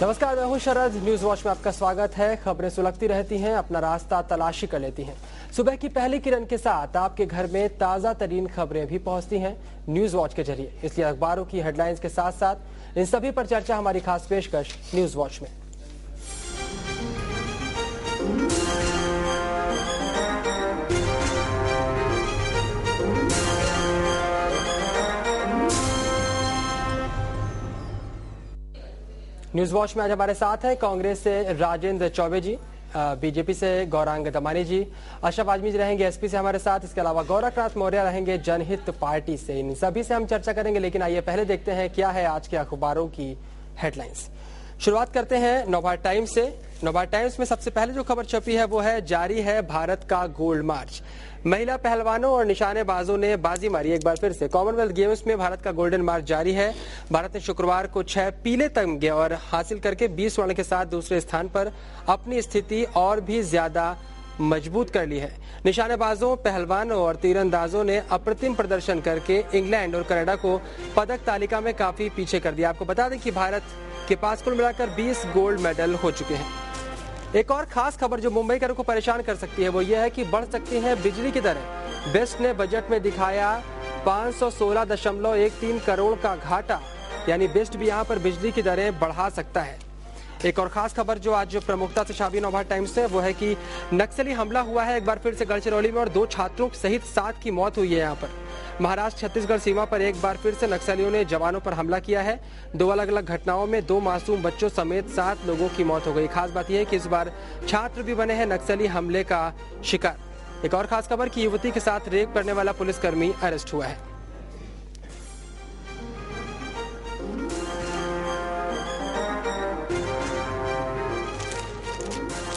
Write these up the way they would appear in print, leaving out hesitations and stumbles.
नमस्कार, मैं हूं शरद। न्यूज वॉच में आपका स्वागत है। खबरें सुलगती रहती हैं, अपना रास्ता तलाशी कर लेती हैं। सुबह की पहली किरण के साथ आपके घर में ताजा तरीन खबरें भी पहुंचती हैं न्यूज वॉच के जरिए। इसलिए अखबारों की हेडलाइंस के साथ साथ इन सभी पर चर्चा हमारी खास पेशकश न्यूज वॉच में। न्यूज वॉच में आज हमारे साथ हैं कांग्रेस से राजेंद्र चौबे जी, बीजेपी से गौरांग दमानी जी, अशरफ आजमी जी रहेंगे एसपी से हमारे साथ। इसके अलावा गोरखनाथ मौर्य रहेंगे जनहित पार्टी से। इन सभी से हम चर्चा करेंगे, लेकिन आइए पहले देखते हैं क्या है आज के अखबारों की हेडलाइंस। शुरुआत करते हैं नवभारत टाइम्स से। नवभारत टाइम्स में सबसे पहले जो खबर छपी है वो है जारी है भारत का गोल्ड मार्च। महिला पहलवानों और निशानेबाजों ने बाजी मारी एक बार फिर से। कॉमनवेल्थ गेम्स में भारत का गोल्डन मार्च जारी है। भारत ने शुक्रवार को 6 पीले तमगे और हासिल करके 20 स्वर्ण के साथ दूसरे स्थान पर अपनी स्थिति और भी ज्यादा मजबूत कर ली है। निशानेबाजों, पहलवानों और तीरंदाजों ने अप्रतिम प्रदर्शन करके इंग्लैंड और कनाडा को पदक तालिका में काफी पीछे कर दिया। आपको बता दें कि भारत के पास कुल मिलाकर 20 गोल्ड मेडल हो चुके हैं। एक और खास खबर जो मुंबईकरों को परेशान कर सकती है वो ये है कि बढ़ सकती है बिजली की दरें। बेस्ट ने बजट में दिखाया 516.13 करोड़ का घाटा, यानी बेस्ट भी यहां पर बिजली की दरें बढ़ा सकता है। एक और खास खबर जो आज प्रमुखता से छापी नवभारत टाइम्स से वो है कि नक्सली हमला हुआ है एक बार फिर से गढ़चिरौली में और 2 छात्रों सहित 7 की मौत हुई है। यहाँ पर महाराष्ट्र छत्तीसगढ़ सीमा पर एक बार फिर से नक्सलियों ने जवानों पर हमला किया है। 2 अलग अलग घटनाओं में 2 मासूम बच्चों समेत 7 लोगों की मौत हो गई। खास बात यह है कि इस बार छात्र भी बने हैं नक्सली हमले का शिकार। एक और खास खबर की युवती के साथ रेप करने वाला पुलिसकर्मी अरेस्ट हुआ है।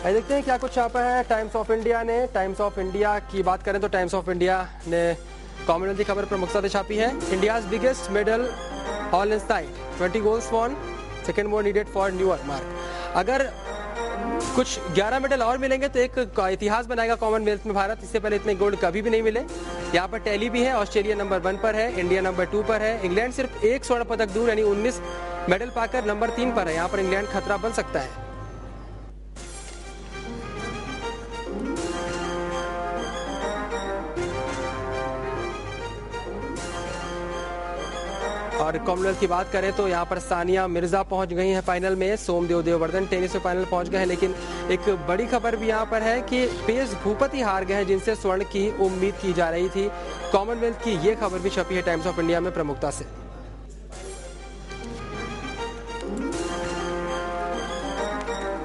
देखते हैं क्या कुछ छापा है टाइम्स ऑफ इंडिया ने। टाइम्स ऑफ इंडिया की बात करें तो टाइम्स ऑफ इंडिया ने कॉमनवेल्थ की खबर प्रमुखता से छापी है। India's biggest medal haul in sight, 20 goals won, second more needed for newer mark. अगर कुछ 11 मेडल और मिलेंगे तो एक इतिहास बनाएगा कॉमनवेल्थ में भारत। इससे पहले इतने गोल्ड कभी भी नहीं मिले। यहाँ पर टैली भी है। ऑस्ट्रेलिया नंबर 1 पर है, इंडिया नंबर 2 पर है। इंग्लैंड सिर्फ 1 स्वर्ण पदक दूर यानी 19 मेडल पाकर नंबर 3 पर है। यहाँ पर इंग्लैंड खतरा बन सकता है। और कॉमनवेल्थ की बात करें तो यहाँ पर सानिया मिर्जा पहुंच गई हैं फाइनल में। सोमदेव देववर्धन टेनिस में फाइनल पहुंच गए हैं। लेकिन एक बड़ी खबर भी यहाँ पर है कि पेस भूपति हार गए हैं जिनसे स्वर्ण की उम्मीद की जा रही थी। कॉमनवेल्थ की ये खबर भी छपी है टाइम्स ऑफ इंडिया में प्रमुखता से।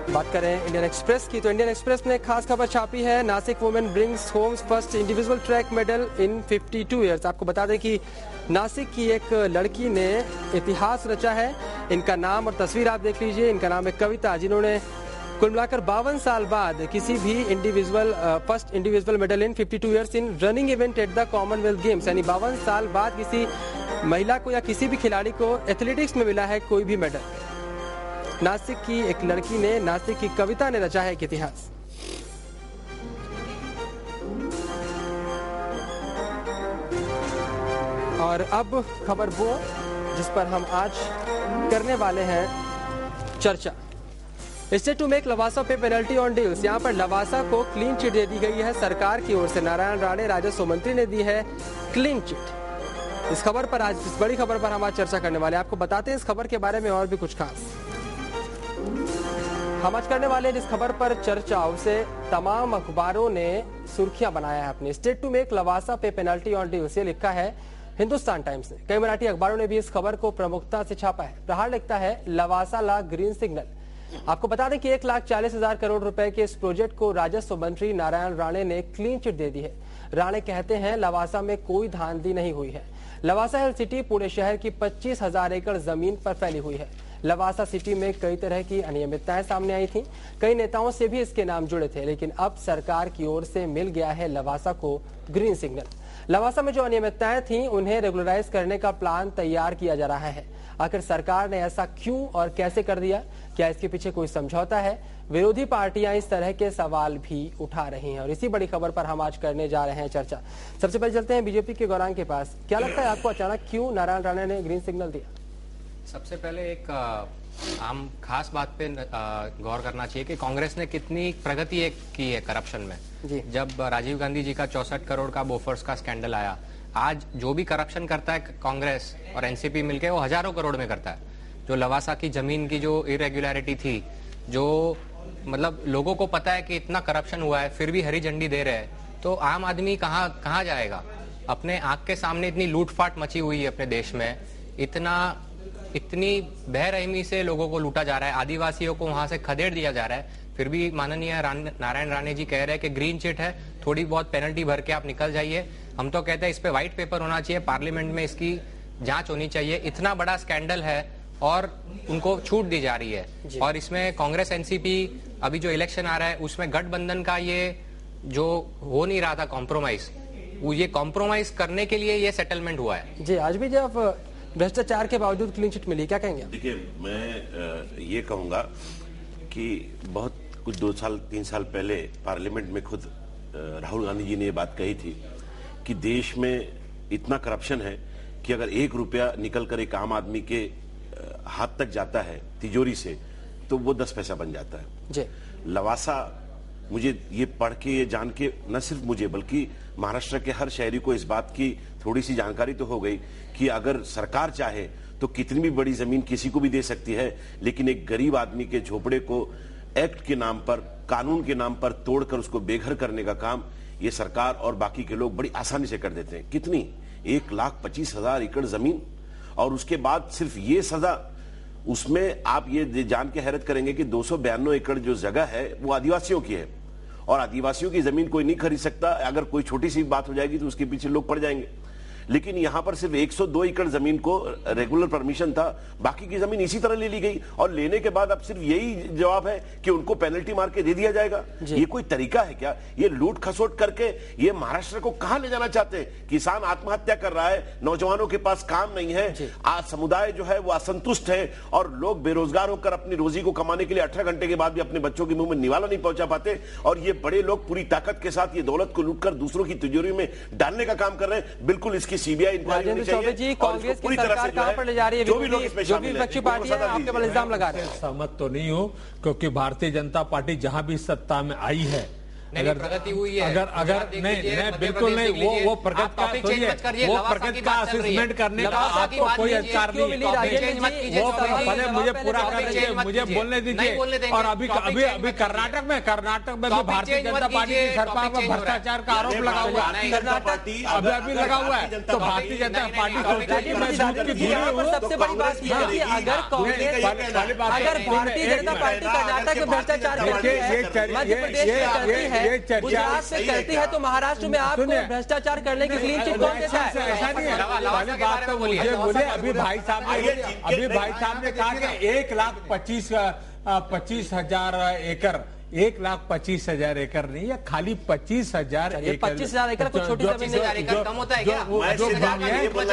बात करें इंडियन एक्सप्रेस की तो इंडियन एक्सप्रेस ने खास खबर छापी है। Nashik women brings homes first individual track medal in 52 years. आपको बता दें कि नासिक की एक लड़की ने इतिहास रचा है। इनका नाम और तस्वीर आप देख लीजिए। इनका नाम है कविता, जिन्होंने कुल मिलाकर 52 साल बाद किसी भी first individual medal in 52 years in running event at the Commonwealth games, यानी 52 साल बाद किसी महिला को या किसी भी खिलाड़ी को एथलेटिक्स में मिला है कोई भी मेडल। नासिक की एक लड़की ने, नासिक की कविता ने रचा है एक इतिहास। और अब खबर वो जिस पर हम आज करने वाले हैं चर्चा। स्टेट टू मेक लवासा पे पेनल्टी ऑन डील्स। यहाँ पर लवासा को क्लीन चिट दे दी गई है सरकार की ओर से। नारायण राणे राजस्व मंत्री ने दी है क्लीन चिट। इस खबर पर आज, इस बड़ी खबर पर हम आज चर्चा करने वाले हैं। आपको बताते हैं इस खबर के बारे में और भी कुछ खास हम आज करने वाले हैं। जिस खबर पर चर्चा उसे तमाम अखबारों ने सुर्खियां बनाया है अपनी। स्टेट टू मेक लवासा पे पेनल्टी ऑन डील्स, ये लिखा है हिंदुस्तान टाइम्स ने। कई मराठी अखबारों ने भी इस खबर को प्रमुखता से छापा है। प्रहार लिखता है लवासा ला ग्रीन सिग्नल। आपको बता दें कि 1,40,000 करोड़ रुपए के इस प्रोजेक्ट को राजस्व मंत्री नारायण राणे ने क्लीन चिट दे दी है। राणे कहते हैं लवासा में कोई धांधली नहीं हुई है। लवासा हिल सिटी पूरे शहर की 25,000 एकड़ जमीन पर फैली हुई है। लवासा सिटी में कई तरह की अनियमितताएं सामने आई थी। कई नेताओं से भी इसके नाम जुड़े थे, लेकिन अब सरकार की ओर से मिल गया है लवासा को ग्रीन सिग्नल। लवासा में जो अनियमितताएं थीं उन्हें रेगुलराइज करने का प्लान तैयार किया जा रहा है। आखिर सरकार ने ऐसा क्यों और कैसे कर दिया? क्या इसके पीछे कोई समझौता है? विरोधी पार्टियां इस तरह के सवाल भी उठा रही हैं और इसी बड़ी खबर पर हम आज करने जा रहे हैं चर्चा। सबसे पहले चलते हैं बीजेपी के गौरांग के पास। क्या लगता है आपको अचानक क्यों नारायण राणे ने ग्रीन सिग्नल दिया? सबसे पहले एक हम खास बात पे गौर करना चाहिए कि कांग्रेस ने कितनी प्रगति की है करप्शन में। जी। जब राजीव गांधी जी का 64 करोड़ का बोफर्स का स्कैंडल आया, आज जो भी करप्शन करता है कांग्रेस और एनसीपी मिलके वो हजारों करोड़ में करता है। जो लवासा की जमीन की जो इरेगुलरिटी थी, जो मतलब लोगों को पता है कि इतना करप्शन हुआ है, फिर भी हरी झंडी दे रहे हैं, तो आम आदमी कहाँ जाएगा? अपने आंख के सामने इतनी लूटपाट मची हुई है अपने देश में, इतनी बेरहमी से लोगों को लूटा जा रहा है, आदिवासियों को वहां से खदेड़ दिया जा रहा है, फिर भी माननीय नारायण राणे जी कह रहे हैं कि ग्रीन चिट है, थोड़ी बहुत पेनल्टी भर के आप निकल जाइए। हम तो कहते हैं इस पे व्हाइट पेपर होना चाहिए, पार्लियामेंट में इसकी जांच होनी चाहिए। इतना बड़ा स्कैंडल है और उनको छूट दी जा रही है। और इसमें कांग्रेस एनसीपी अभी जो इलेक्शन आ रहा है उसमें गठबंधन का ये जो हो नहीं रहा था कॉम्प्रोमाइज, वो ये कॉम्प्रोमाइज करने के लिए ये सेटलमेंट हुआ है। जी, आज भी जब भ्रष्टाचार के बावजूद क्लीन चिट मिली, क्या कहेंगे? देखिए, मैं ये कहूंगा कि बहुत कुछ 2-3 साल पहले पार्लियामेंट में खुद राहुल गांधी जी ने ये बात कही थी कि देश में इतना करप्शन है कि अगर 1 रुपया निकल कर एक आम आदमी के हाथ तक जाता है तिजोरी से, तो वो 10 पैसा बन जाता है। जी। लवासा, मुझे ये पढ़ के, ये जान के, न सिर्फ मुझे बल्कि महाराष्ट्र के हर शहरी को इस बात की थोड़ी सी जानकारी तो हो गई कि अगर सरकार चाहे तो कितनी भी बड़ी जमीन किसी को भी दे सकती है, लेकिन एक गरीब आदमी के झोपड़े को एक्ट के नाम पर, कानून के नाम पर तोड़कर उसको बेघर करने का काम ये सरकार और बाकी के लोग बड़ी आसानी से कर देते हैं। कितनी? 1,25,000 एकड़ जमीन, और उसके बाद सिर्फ ये सजा। उसमें आप ये जान के हैरत करेंगे कि 292 एकड़ जो जगह है वो आदिवासियों की है, और आदिवासियों की जमीन कोई नहीं खरीद सकता। अगर कोई छोटी सी बात हो जाएगी तो उसके पीछे लोग पड़ जाएंगे। लेकिन यहां पर सिर्फ 102 एकड़ जमीन को रेगुलर परमिशन था, बाकी की जमीन इसी तरह ले ली गई, और लेने के बाद अब सिर्फ यही जवाब है कि उनको पेनल्टी मार के दे दिया जाएगा। ये कोई तरीका है क्या? ये लूट खसोट करके ये महाराष्ट्र को कहां ले जाना चाहते हैं? किसान आत्महत्या कर रहा है, नौजवानों के पास काम नहीं है, आज समुदाय जो है वो असंतुष्ट है, और लोग बेरोजगार होकर अपनी रोजी को कमाने के लिए 18 घंटे के बाद भी अपने बच्चों के मुंह में निवाला नहीं पहुंचा पाते, और ये बड़े लोग पूरी ताकत के साथ ये दौलत को लूटकर दूसरों की तिजोरी में डालने का काम कर रहे हैं। बिल्कुल इसकी सीबीआई इंक्वायरी होनी चाहिए। जी, कांग्रेस की सरकार कहां पर ले जा रही है? जो भी विपक्षी पार्टी है आपके पर इल्जाम लगा रहे हैं। सहमत तो नहीं हूं, क्योंकि भारतीय जनता पार्टी जहां भी सत्ता में आई है, अगर प्रगति हुई है, अगर नहीं बिल्कुल नहीं, वो प्रगति का असेसमेंट करने का आपको कोई अधिकार नहीं। वो पहले मुझे पूरा करने दीजिए, मुझे बोलने दीजिए। और अभी कर्नाटक में भी भारतीय जनता पार्टी की सरकार पर भ्रष्टाचार का आरोप लगा हुआ है। अभी लगा हुआ है, तो भारतीय जनता पार्टी सबसे बड़ी बात यह है कि अगर भारतीय जनता पार्टी कर्नाटक में भ्रष्टाचार करती है, मध्य प्रदेश में करती है, गुजरात में करती है, तो महाराष्ट्र में आपको भ्रष्टाचार करने की क्लीन चिट कौन देता है? ऐसा नहीं है। वाली बात तो मुझे बोले, अभी भाई साहब ने कहा कि 1,25,000 एकड़, 1,25,000 एकड़ नहीं है, खाली 25,000 एकड़। 25,000 एकड़ कुछ छोटी जमीन नहीं, कम होता है क्या?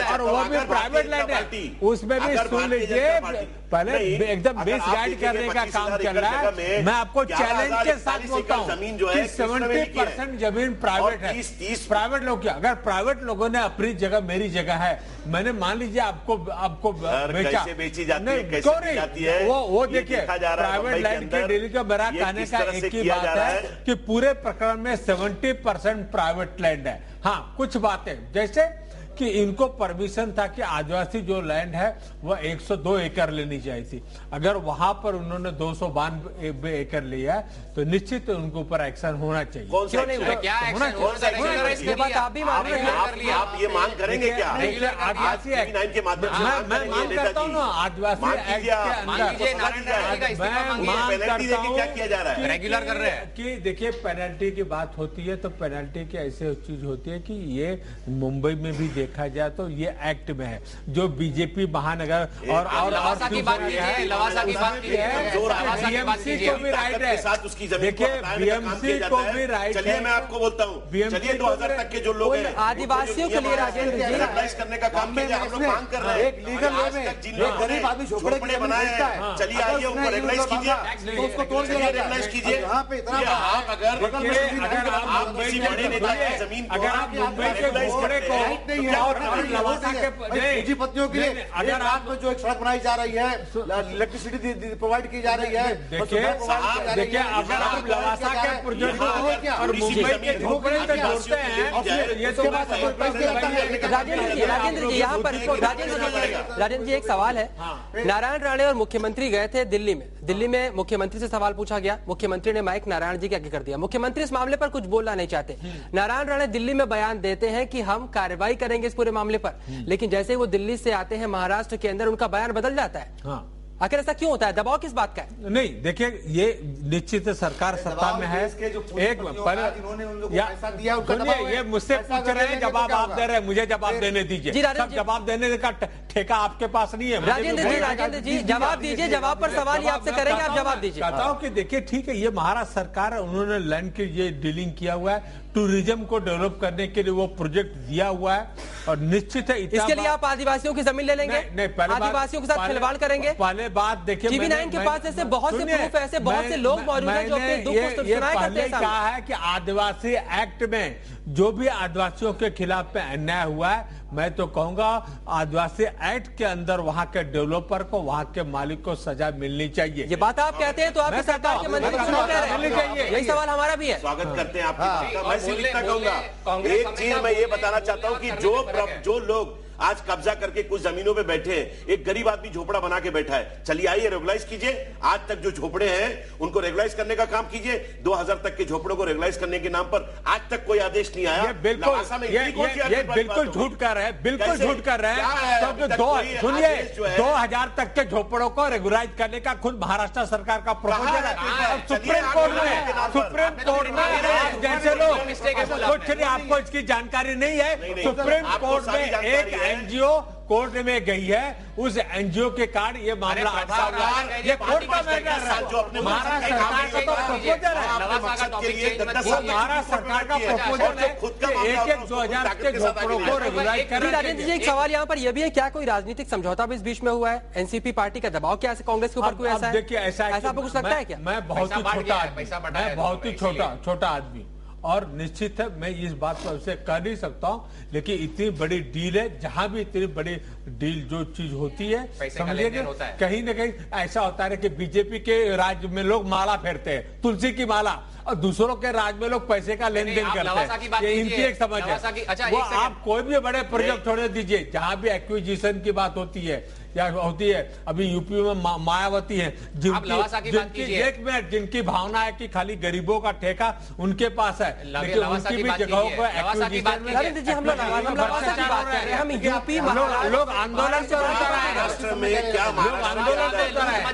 और वो भी प्राइवेट लैंड है, उसमें भी सुन लीजिए, पहले एकदम बेस गाइड करने का काम चल रहा है। मैं आपको चैलेंज के साथ बोलता हूँ कि 70% जमीन प्राइवेट है। प्राइवेट लोग क्या, अगर प्राइवेट लोगों ने अपनी जगह, मेरी जगह है, मैंने मान लीजिए आपको बेचा, बेची जाती है, वो देखिए प्राइवेट लैंड के डेली का मेरा कहने का एक ही बात है कि पूरे प्रकरण में 70% प्राइवेट लैंड है। हाँ, कुछ बातें जैसे कि इनको परमिशन था कि आदिवासी जो लैंड है वह 102 एकड़ लेनी चाहिए थी। अगर वहां पर उन्होंने 292 एकड़ लिया है तो निश्चित उनके ऊपर एक्शन होना चाहिए। क्यों नहीं हुआ? क्या एक्शन? ये बात आप भी मान रहे हैं? आप ये मांग करेंगे क्या? आदिवासी एक्ट के माध्यम से मैं मांग करता हूँ ना, आदिवासी एक्ट के अंदर क्या किया जा रहा है? रेगुलर कर रहे हैं कि देखिए, पेनल्टी की बात होती है तो पेनल्टी की ऐसी चीज होती है कि ये मुंबई में भी देखा जाए तो ये एक्ट में है। जो बीजेपी महानगर और लवासा की बात कीजिए, लवासा की बात कीजिए, बीएमसी को भी राइट है। देखिए, बीएमसी को भी राइट है। चलिए मैं आपको बोलता हूँ, चलिए 2000 तक के जो लोग हैं आदिवासियों के लिए राजेंद्र जी रेगुलराइज करने का काम किया, हम लोग मांग कर रहे हैं। एक लीगल वे में जिन लोगों ने गरीब आदमी झोपड़े बनाए हैं, चलिए आइए उनको रेगुलाइज कीजिए, उसको तोड़ दिया रेगुलाइज कीजिए। आप अगर आप किसी बड़े नेता की जमीन अगर आप मुंबई के घोड़े को पूंजीपतियों के लिए अगर आप में जो एक सड़क बनाई जा रही है, इलेक्ट्रिसिटी प्रोवाइड की जा रही है, देखिए अगर आप लवासा के प्रोजेक्ट और मुंबई के झोपड़े से जोड़ते हैं, ये तो राजेंद्र जी यहाँ पर राजेंद्र जी एक सवाल है। नारायण राणे और मुख्यमंत्री गए थे दिल्ली में मुख्यमंत्री से सवाल पूछा गया, मुख्यमंत्री ने माइक नारायण जी के आगे कर दिया। मुख्यमंत्री इस मामले पर कुछ बोलना नहीं चाहते। नारायण राणे दिल्ली में बयान देते हैं कि हम कार्रवाई करेंगे इस पूरे मामले पर, लेकिन जैसे ही वो दिल्ली से आते हैं महाराष्ट्र के अंदर उनका बयान बदल जाता है। आखिर ऐसा क्यों होता है? दबाव किस बात का है? नहीं, देखिए ये निश्चित सरकार सत्ता में है। एक ये मुझसे पूछ रहे हैं, जवाब आप दे रहे हैं, मुझे जवाब देने दीजिए। सब जवाब देने का ठेका आपके पास नहीं है। राजेंद्र जी जवाब दीजिए, जवाब पर सवाल ही आपसे करेंगे, आप जवाब दीजिए। कहता हूँ कि देखिए ठीक है, ये महाराष्ट्र सरकार है, उन्होंने लैंड की ये डीलिंग किया हुआ है, टूरिज्म को डेवलप करने के लिए वो प्रोजेक्ट दिया हुआ है, और निश्चित है इसके लिए आप आदिवासियों की जमीन ले लेंगे? नहीं, आदिवासियों के साथ खिलवाड़ करेंगे? पहले बात देखिए, टीवी9 के पास ऐसे बहुत से प्रूफ, ऐसे बहुत से लोग मौजूद हैं जो अपने दुख को सुनाया करते हैं। कहा है कि आदिवासी एक्ट में जो भी आदिवासियों के खिलाफ में अन्याय हुआ है, मैं तो कहूंगा आदिवासी एक्ट के अंदर वहां के डेवलपर को, वहां के मालिक को सजा मिलनी चाहिए। ये बात आप कहते हैं तो आपकी सरकार के मंत्री क्यों कह रहे हैं? यही सवाल हमारा भी है। स्वागत करते हैं आपकी। मैं सिर्फ इतना कहूंगा, एक चीज मैं ये बताना चाहता हूं कि जो लोग आज कब्जा करके कुछ जमीनों पे बैठे हैं, एक गरीब आदमी झोपड़ा बना के बैठा है, चलिए आइए रेगुलाइज कीजिए। आज तक जो झोपड़े हैं उनको रेगुलाइज करने का काम कीजिए। 2000 तक के झोपड़ों को रेगुलाइज करने के नाम पर आज तक कोई आदेश नहीं आया। ये बिल्कुल झूठ कर रहे हैं, बिल्कुल झूठ कर रहे हैं। सुनिए, 2000 तक के झोपड़ों को रेगुलाइज करने का खुद महाराष्ट्र सरकार का प्रपोजल है। सुप्रीम कोर्ट में आप जैसे लोग कुछ नहीं, आपको इसकी जानकारी नहीं है। सुप्रीम कोर्ट में एक एनजीओ कोर्ट में गई है, उस एनजीओ के कारण ये मामला अटका हुआ है। ये कोर्ट का मैटर है, महाराष्ट्र सरकार का तो प्रपोजल है, महाराष्ट्र सरकार का प्रपोजल है कि 2000 के झोपड़ों को रेगुलाइज करें। राजेंद्र जी एक सवाल यहाँ पर यह भी है, क्या कोई राजनीतिक समझौता भी इस बीच में हुआ है? एनसीपी पार्टी का दबाव क्या कांग्रेस के ऊपर कोई ऐसा है? देखिए ऐसा आपको कुछ लगता है क्या? मैं बहुत ही छोटा आदमी, और निश्चित है मैं इस बात पर उसे कह नहीं सकता हूं, लेकिन इतनी बड़ी डील है, जहां भी इतनी बड़ी डील जो चीज होती है, समझिए कहीं ना कहीं ऐसा होता है कि बीजेपी के राज्य में लोग माला फेरते हैं, तुलसी की माला, और दूसरों के राज्य में लोग पैसे का लेन देन करते हैं। ये इनकी एक समझ है। वो आप कोई भी बड़े प्रोजेक्ट छोड़ दीजिए, जहां भी एक्विजिशन की बात होती है या होती है, अभी यूपी में मायावती है, जिनकी भावना है कि खाली गरीबों का ठेका उनके पास है, लेकिन उनकी भी जगहों पर लोग आंदोलन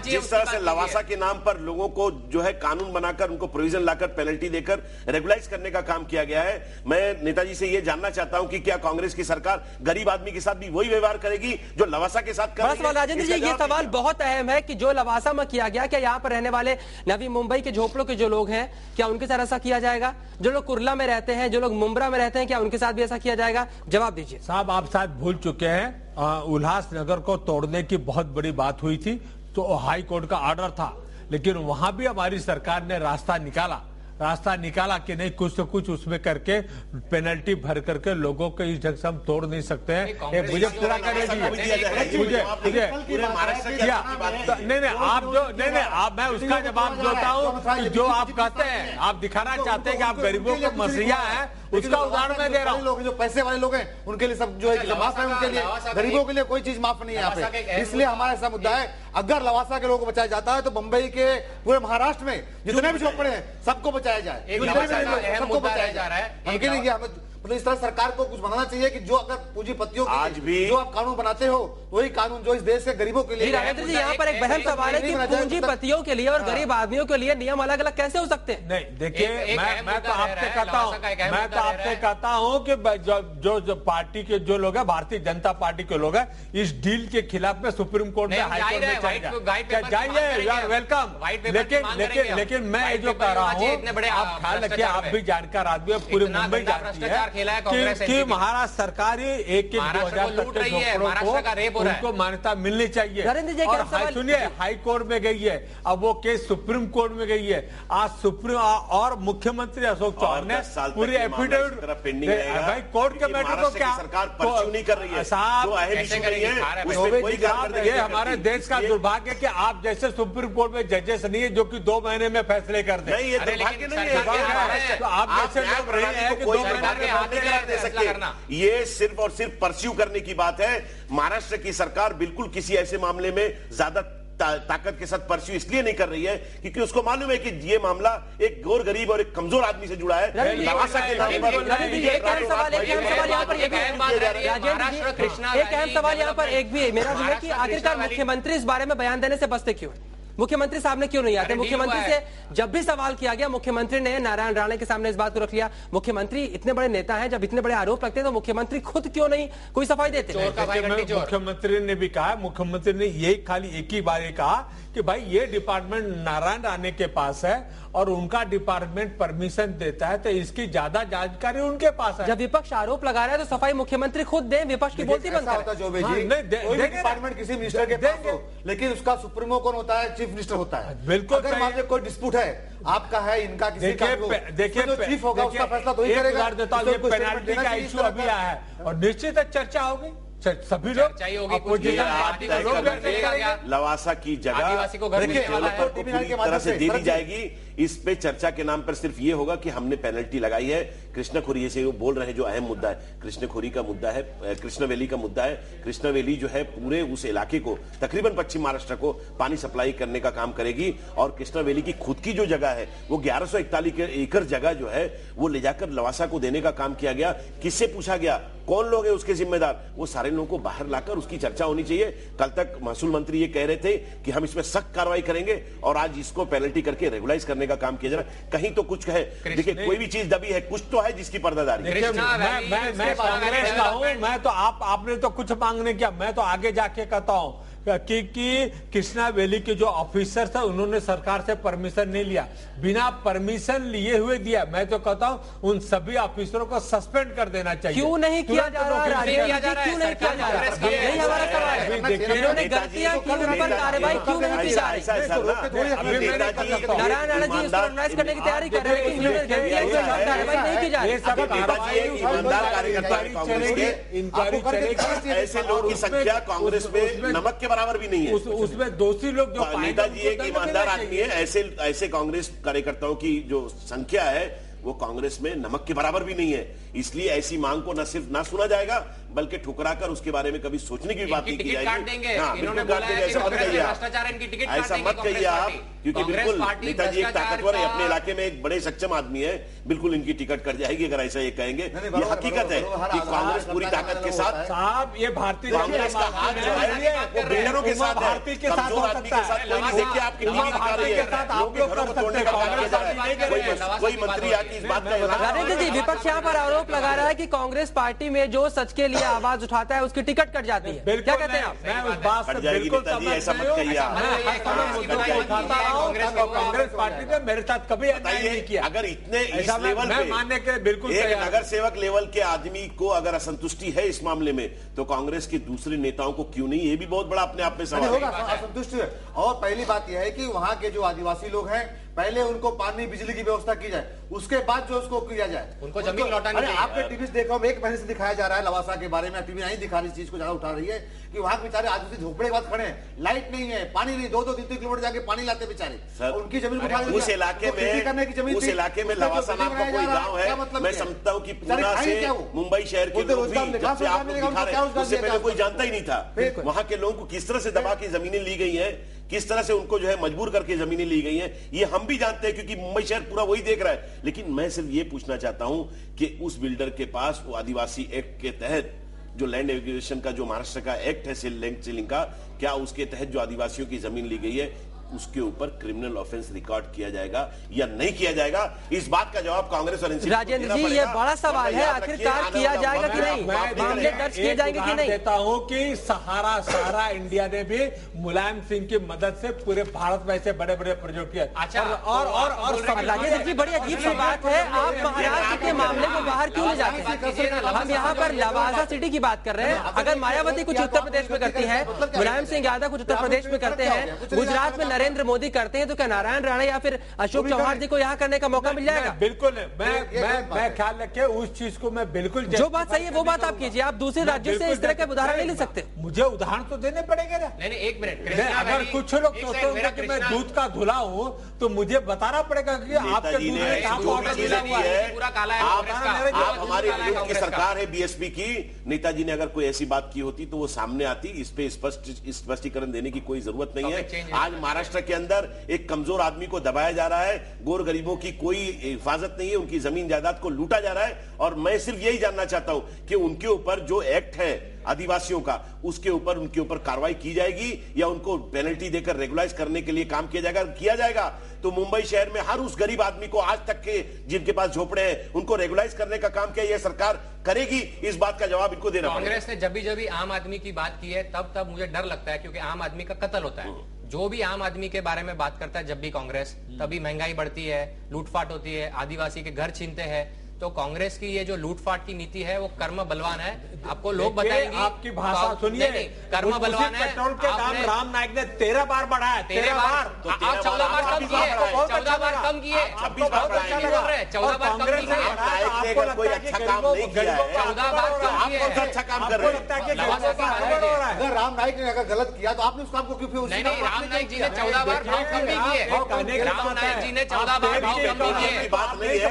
जिस तरह से लवासा के नाम पर लोगों को जो है कानून बनाकर उनको प्रोविजन लाकर पेनल्टी देकर रेगुलाइज करने का काम किया गया है। मैं नेताजी से यह जानना चाहता हूं कि क्या कांग्रेस की सरकार गरीब आदमी के साथ भी वही व्यवहार करेगी जो लवासा के साथ कर? राजेंद्र जी ये सवाल बहुत अहम है कि जो लवासा में किया गया, क्या यहाँ पर रहने वाले नवी मुंबई के झोपड़ों के जो लोग हैं, क्या उनके साथ ऐसा किया जाएगा? जो लोग कुर्ला में रहते हैं, जो लोग मुंब्रा में रहते हैं, क्या उनके साथ भी ऐसा किया जाएगा? जवाब दीजिए साहब। आप शायद भूल चुके हैं, उल्लासनगर को तोड़ने की बहुत बड़ी बात हुई थी, तो हाई कोर्ट का ऑर्डर था, लेकिन वहां भी हमारी सरकार ने रास्ता निकाला कि नहीं, कुछ तो कुछ उसमें करके पेनल्टी भर करके लोगों को इस ढंग से हम तोड़ नहीं सकते हैं। मुझे पूरा करने दीजिए, आप मैं उसका जवाब देता हूँ। जो आप कहते हैं, आप दिखाना चाहते हैं कि आप गरीबों को मसीहा है, उसका उदाहरण मैं दे रहा हूँ। लोग जो पैसे वाले लोग हैं उनके लिए सब जो है माफ है, उनके लिए गरीबों के लिए कोई चीज माफ नहीं है यहाँ पे। इसलिए हमारा ऐसा मुद्दा है, अगर लवासा के लोगों को बचाया जाता है तो मुंबई के पूरे महाराष्ट्र में जितने भी झोपड़े हैं सबको बचाया जाए, सबको बचाया जा रहा है। मतलब इस तरह सरकार को कुछ बनाना चाहिए कि जो अगर पूंजीपतियों के आज भी जो आप कानून बनाते हो वही कानून जो इस देश के गरीबों के लिए। राजेंद्र जी यहाँ पर एक बहन सवाल है कि पूंजीपतियों के लिए और गरीब आदमियों के लिए नियम अलग अलग कैसे हो सकते हैं? नहीं देखिए, मैं तो आपसे कहता हूँ कि जो पार्टी के जो लोग हैं, भारतीय जनता पार्टी के लोग हैं, इस डील के खिलाफ में सुप्रीम कोर्ट में हाईकोर्ट में जाइए, यू आर वेलकम। लेकिन मैं जो कह रहा हूँ, आप ख्याल रखिए, आप भी जानकार आदमी, पूरी मुंबई जानती है खेला है कांग्रेस कि महाराष्ट्र सरकार ही एक 2000 लूट रही है, महाराष्ट्र का रेप हो रहा है, उनको मान्यता मिलनी चाहिए। नरेंद्र जी, और सुनिए, हाई कोर्ट में गई है, अब वो केस सुप्रीम कोर्ट में गई है। आज सुप्रीम और मुख्यमंत्री अशोक चौहान ने पूरी एफिडेविट भाई कोर्ट के मैटर को क्या सरकार परस्यू नहीं कर रही है साहब, ये हमारे देश का दुर्भाग्य है कि आप जैसे सुप्रीम कोर्ट में जजेस नहीं है जो कि 2 महीने में फैसले कर दे। ये दुर्भाग्य नहीं है, तो आप जैसे लोग नहीं है कि 2 महीने दे सकते। ये सिर्फ और सिर्फ परस्यू करने की बात है। महाराष्ट्र की सरकार बिल्कुल किसी ऐसे मामले में ज्यादा ताकत के साथ परस्यू इसलिए नहीं कर रही है क्योंकि उसको मालूम है कि ये मामला एक गौर गरीब और एक कमजोर आदमी से जुड़ा है। एक अहम सवाल यहाँ पर एक भी मेरा भी है कि आखिरकार मुख्यमंत्री इस बारे में बयान देने से बचते क्यों? मुख्यमंत्री साहब ने क्यों नहीं आते? मुख्यमंत्री से जब भी सवाल किया गया, मुख्यमंत्री ने नारायण राणे के सामने इस बात को रख लिया। मुख्यमंत्री इतने बड़े नेता हैं, जब इतने बड़े आरोप लगते हैं तो मुख्यमंत्री खुद क्यों नहीं कोई सफाई देते? मुख्यमंत्री ने भी कहा, मुख्यमंत्री ने यही खाली एक ही बार कहा कि भाई ये डिपार्टमेंट नारायण राणे के पास है और उनका डिपार्टमेंट परमिशन देता है, तो इसकी ज्यादा जानकारी उनके पास है। जब विपक्ष आरोप लगा रहा है तो सफाई मुख्यमंत्री खुद दें, विपक्ष की बोलती बंद करें। डिपार्टमेंट किसी मिनिस्टर के पास हो, लेकिन उसका सुप्रीमो कौन होता है? चीफ मिनिस्टर होता है। बिल्कुल। अगर मान लीजिए कोई डिस्प्यूट है, आपका है, इनका, किसी का, देखिए जो चीफ होगा उसका फैसला तो ही करेगा। ये पेनाल्टी का इशू अभी आया है और निश्चित चर्चा होगी, सभी लोग लवासा की जगह पूरी तरह से दे दी जाएगी। इस पे चर्चा के नाम पर सिर्फ ये होगा कि हमने पेनल्टी लगाई है। कृष्णखोरी से वो बोल रहे हैं, जो अहम मुद्दा है कृष्णखोरी का मुद्दा है, कृष्ण वैली का मुद्दा है। कृष्ण वैली जो है पूरे उस इलाके को, तकरीबन पश्चिम महाराष्ट्र को पानी सप्लाई करने का काम करेगी और कृष्ण वैली की खुद की जो जगह है वो 1141 एकड़ जगह जो है वो ले जाकर लवासा को देने का काम किया गया। किससे पूछा गया, कौन लोग हैं उसके जिम्मेदार? वो सारे लोगों को बाहर लाकर उसकी चर्चा होनी चाहिए। कल तक महसूल मंत्री ये कह रहे थे कि हम इसमें सख्त कार्रवाई करेंगे और आज इसको पेनल्टी करके रेगुलाइज करने का काम किया जा रहा है। कहीं तो कुछ कहे, देखिए कोई भी चीज दबी है, कुछ तो है जिसकी पर्दादारी। मैं कांग्रेस का हूं, मैं तो आपने तो कुछ मांगने किया, मैं तो आगे जाके कहता हूं कि कृष्णा वैली के जो ऑफिसर थे उन्होंने सरकार से परमिशन नहीं लिया, बिना परमिशन लिए हुए दिया। मैं तो कहता हूं उन सभी ऑफिसरों को सस्पेंड कर देना चाहिए। क्यों नहीं किया जा रहा है? क्यों नहीं किया जा रहा है? यही हमारा सवाल है। इन्होंने गलतियां की, उन पर कार्रवाई क्यों नहीं की जा रही? नारायण राणे जी इसको एनालाइज करने की तैयारी कर रहे हैं, लेकिन इन्होंने गलतियां की, कार्रवाई नहीं की जा रही। ईमानदार कार्यकर्ता है कांग्रेस के, ऐसे लोगों की संख्या कांग्रेस में नमक के बराबर भी नहीं है। उसमें दोषी लोग जो नेताजी एक ईमानदार आदमी है, ऐसे कांग्रेस कार्यकर्ताओं की जो संख्या है वो कांग्रेस में नमक के बराबर भी नहीं है। इसलिए ऐसी मांग को न सिर्फ ना सुना जाएगा बल्कि ठुकरा कर उसके बारे में कभी सोचने की बात नहीं की जाएगी। ऐसा मत कहिए आप, क्योंकि बिल्कुल नेताजी एक ताकतवर है, अपने इलाके में एक बड़े सक्षम आदमी है, बिल्कुल इनकी टिकट कट जाएगी अगर ऐसा ये कहेंगे। ये हकीकत है कि कांग्रेस पूरी ताकत के साथ, साहब ये भारतीय कांग्रेस का हाथ जो है वो बिल्डरों के साथ है, कमजोर आदमी के साथ। कोई नहीं देखिए आपकी टीवी दिखा रही है, लोग घरों को तोड़ने का काम किया जा रहा है। कोई मंत्री आके इस बात का राजेंद्र जी, विपक्ष यहाँ पर आरोप लगा रहा है कि कांग्रेस पार्टी में जो सच के लिए आवाज उठाता है उसकी टिकट कट जाती है। क्या कहते हैं आप? मैं उस बात से बिल्कुल ऐसा मत कहिए आप। कांग्रेस पार्टी ने मेरे साथ कभी अन्याय नहीं किया। अगर इतने इस लेवल पे मानने के बिल्कुल एक नगर सेवक लेवल के आदमी को अगर असंतुष्टि है इस मामले में, तो कांग्रेस के दूसरे नेताओं को क्यों नहीं? ये भी बहुत बड़ा अपने आप में सवाल होगा असंतुष्टि है। और पहली बात यह है कि वहां के जो आदिवासी लोग हैं, पहले उनको पानी बिजली की व्यवस्था की जाए, उसके बाद जो उसको किया जाए, उनको जमीन लौटानी चाहिए। आपने टीवी से देखा, एक महीने से दिखाया जा रहा है लवासा के बारे में, टीवी नहीं दिखा रही, चीज को ज्यादा उठा रही है कि वहां के बेचारे आदिवासी झोपड़े के बाद खड़े हैं, लाइट नहीं है, पानी नहीं, 2-2-3 किलोमीटर जाके पानी लाते बेचारे, उनकी जमीन उठा दी। उस इलाके में लवासा नाम का कोई गाँव है, मैं समझता हूँ कि पूना से मुंबई शहर के लोग भी जब से आप लोग दिखा रहे हैं उससे पहले कोई जानता ही नहीं था। वहां के लोगों को किस तरह से दबा के जमीनें ली गई है, किस तरह से उनको जो है मजबूर करके जमीनें ली गई हैं, ये हम भी जानते हैं क्योंकि मुंबई शहर पूरा वही देख रहा है। लेकिन मैं सिर्फ ये पूछना चाहता हूं कि उस बिल्डर के पास वो आदिवासी एक्ट के तहत जो लैंड एक्विजिशन का जो महाराष्ट्र का एक्ट है सीलिंग का, क्या उसके तहत जो आदिवासियों की जमीन ली गई है उसके ऊपर क्रिमिनल ऑफेंस रिकॉर्ड किया जाएगा या नहीं किया जाएगा, इस बात का जवाब कांग्रेस और एनसीपी राजेंद्र जी, ये बड़ा सवाल है, आखिरकार किया जाएगा कि नहीं, मामले दर्ज किए जाएंगे कि नहीं। देता हूं कि सहारा इंडिया ने भी मुलायम सिंह की मदद से पूरे भारत में ऐसे बड़े बड़े प्रोजेक्ट किए। अच्छा, और राजेंद्र जी, बड़ी अजीब सी बात है, आप महाराष्ट्र के मामले को बाहर क्यों ले जाते हैं? हम यहाँ पर लवासा सिटी की बात कर रहे हैं। अगर मायावती कुछ उत्तर प्रदेश में करती है, मुलायम सिंह यादव कुछ उत्तर प्रदेश में करते हैं, गुजरात में नरेंद्र मोदी करते हैं, तो क्या नारायण राणे या फिर अशोक चौहान जी को यहाँ करने का मौका मिल जाएगा? बिल्कुल, मैं ख्याल रखे उस चीज को मैं बिल्कुल, जो बात सही है वो बात आप कीजिए, आप दूसरे राज्यों से इस तरह के उदाहरण नहीं ले सकते। मुझे उदाहरण तो देने पड़ेंगे ना। नहीं, एक मिनट, अगर कुछ लोग सोचते होंगे कि मैं दूध का धुला हूँ तो मुझे बताना पड़ेगा कि आपके दूध में कहाँ ऑर्डर मिला हुआ है। पूरा काला है, आप हमारी विरोध की सरकार है बीएसपी की, नेताजी ने अगर कोई ऐसी बात की होती तो वो सामने आती, इस पे स्पष्टीकरण देने की कोई जरूरत नहीं है। आज महाराष्ट्र के अंदर एक कमजोर आदमी को दबाया जा रहा है, गोर गरीबों की कोई हिफाजत नहीं है, उनकी जमीन जायदाद को लूटा जा रहा है, और मैं सिर्फ यही जानना चाहता हूं कि उनके ऊपर जो एक्ट है आदिवासियों का, उसके ऊपर उनके ऊपर कार्रवाई की जाएगी या उनको पेनल्टी देकर रेगुलाइज करने के लिए काम किया जाएगा तो मुंबई शहर में हर उस गरीब आदमी को, आज तक के जिनके पास झोपड़े हैं, उनको रेगुलाइज करने का काम क्या यह सरकार करेगी? इस बात का जवाब इनको देना पड़ेगा। कांग्रेस ने जब भी आम आदमी की बात की है तब मुझे डर लगता है, क्योंकि आम आदमी का कत्ल होता है। जो भी आम आदमी के बारे में बात करता है जब भी कांग्रेस, तभी महंगाई बढ़ती है, लूटपाट होती है, आदिवासी के घर छीनते हैं। तो कांग्रेस की ये जो लूटपाट की नीति है वो कर्म बलवान है। आपको लोग बताएंगे, आपकी भाषा सुनिए, कर्म बलवान है। पेट्रोल के दाम राम नाईक ने 13 बार बढ़ाया, 13 बार। आप 14 बार कम किए, 14 बार कम किए, 14 बार कम किए, 14 बार कम किए, 14 बार कम किए। अच्छा काम कर रहे हैं। अगर राम नाईक ने अगर गलत किया तो आपने उस काम को क्यों? नहीं, राम नाईक जी ने 14 बार भाव कम नहीं किए, राम नाईक जी ने 14 बार भाव कम नहीं किए। बात नहीं है,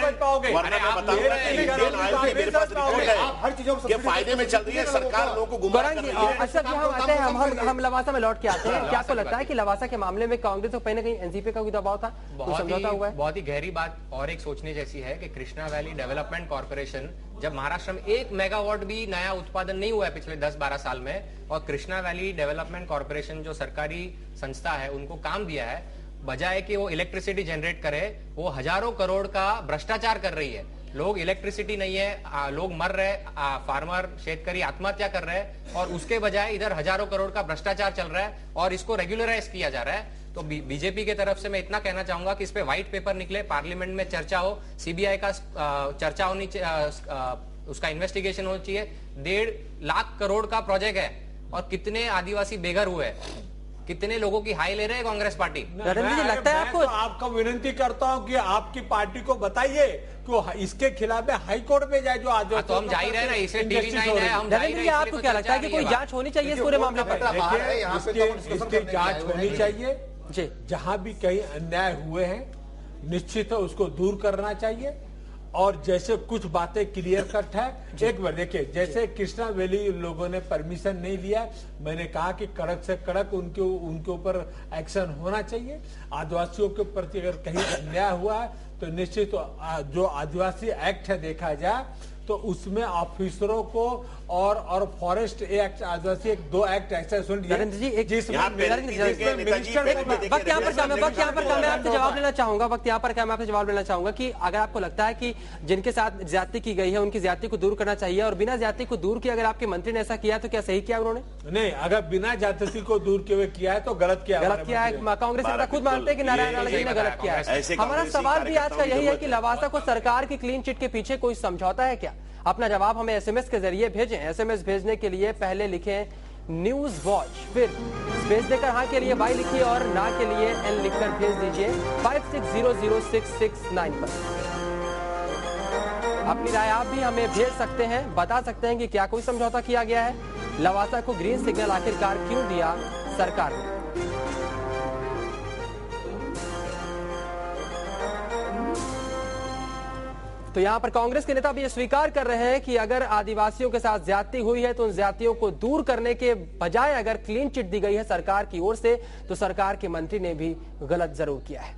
वरना मैं बताऊंगा इंडियन ऑयल की मेरे पास रिपोर्ट है, हर चीजों के फायदे में चल रही है सरकार, लोगों को गुमराह कर रही है। अच्छा जी, हम आते हैं, हम लवासा में लौट के आते हैं। क्या आपको लगता है कि लवासा के मामले में कांग्रेस को कहीं ना कहीं एनसीपी का कोई दबाव था, समझौता हुआ है? बहुत ही गहरी बात और एक सोचने जैसी है कि कृष्णा वैली डेवलपमेंट कॉर्पोरेशन, जब महाराष्ट्र में 1 मेगावाट भी नया उत्पादन नहीं हुआ है पिछले 10-12 साल में, और कृष्णा वैली डेवलपमेंट कॉर्पोरेशन जो सरकारी संस्था है उनको काम दिया है, बजाय कि वो इलेक्ट्रिसिटी जनरेट करे, वो हजारों करोड़ का भ्रष्टाचार कर रही है। लोग इलेक्ट्रिसिटी नहीं है, लोग मर रहे, फार्मर शेतकरी आत्महत्या कर रहे हैं, और उसके बजाय इधर हजारों करोड़ का भ्रष्टाचार चल रहा है और इसको रेगुलराइज किया जा रहा है। तो बीजेपी के तरफ से मैं इतना कहना चाहूंगा कि इस पे व्हाइट पेपर निकले, पार्लियामेंट में चर्चा हो, सीबीआई का चर्चा होनी चाहिए, उसका इन्वेस्टिगेशन होना चाहिए। 1.5 लाख करोड़ का प्रोजेक्ट है और कितने आदिवासी बेघर हुए, कितने लोगों की हाई ले रहे हैं कांग्रेस पार्टी। लगता है आपको? आपको विनती करता हूं कि आपकी पार्टी को बताइए कि इसके खिलाफ हाई कोर्ट में जाए जो आज। तो हम जा ही रहे ना, इसे TV9 है, हम आपको क्या लगता है कि कोई जांच होनी चाहिए इस पूरे मामले पर? इसकी जांच होनी चाहिए जी, जहां भी कहीं अन्याय हुए हैं निश्चित है उसको दूर करना चाहिए। और जैसे कुछ बातें क्लियर कट है, एक बार देखिए, जैसे कृष्णा वैली लोगों ने परमिशन नहीं लिया, मैंने कहा कि कड़क से कड़क उनके ऊपर एक्शन होना चाहिए। आदिवासियों के प्रति अगर कहीं अन्याय हुआ है तो निश्चित जो आदिवासी एक्ट है देखा जाए तो उसमें ऑफिसरों को और फॉरेस्ट एक्ट, आदिवासी एक 2 एक्ट ऐसे सुन लिए जिसमें वक्त यहाँ पर मैं आपसे जवाब लेना चाहूंगा, वक्त यहाँ पर मैं आपसे जवाब लेना चाहूंगा कि अगर आपको लगता है कि जिनके साथ ज्यादती की गई है उनकी ज्यादती को दूर करना चाहिए, और बिना ज्यादती को दूर किया अगर आपके मंत्री ने ऐसा किया तो क्या सही किया उन्होंने? नहीं, अगर बिना ज्यादती को दूर किया है तो गलत किया है। कांग्रेस नेता खुद मानते हैं कि नारायण राणे जी ने गलत किया है। हमारा सवाल भी आज का यही है कि लवासा को सरकार की क्लीन चिट के पीछे कोई समझौता है क्या? अपना जवाब हमें एसएमएस के जरिए भेजें। एसएमएस भेजने के लिए पहले लिखें न्यूज वॉच, फिर स्पेस देकर हाँ के लिए वाई लिखिए और ना के लिए एन लिखकर भेज दीजिए 56000669 पर। अपनी राय आप भी हमें भेज सकते हैं, बता सकते हैं कि क्या कोई समझौता किया गया है, लवासा को ग्रीन सिग्नल आखिरकार क्यों दिया सरकार ने। तो यहां पर कांग्रेस के नेता भी ये स्वीकार कर रहे हैं कि अगर आदिवासियों के साथ ज्यादती हुई है तो उन ज्यादतियों को दूर करने के बजाय अगर क्लीन चिट दी गई है सरकार की ओर से तो सरकार के मंत्री ने भी गलत जरूर किया है।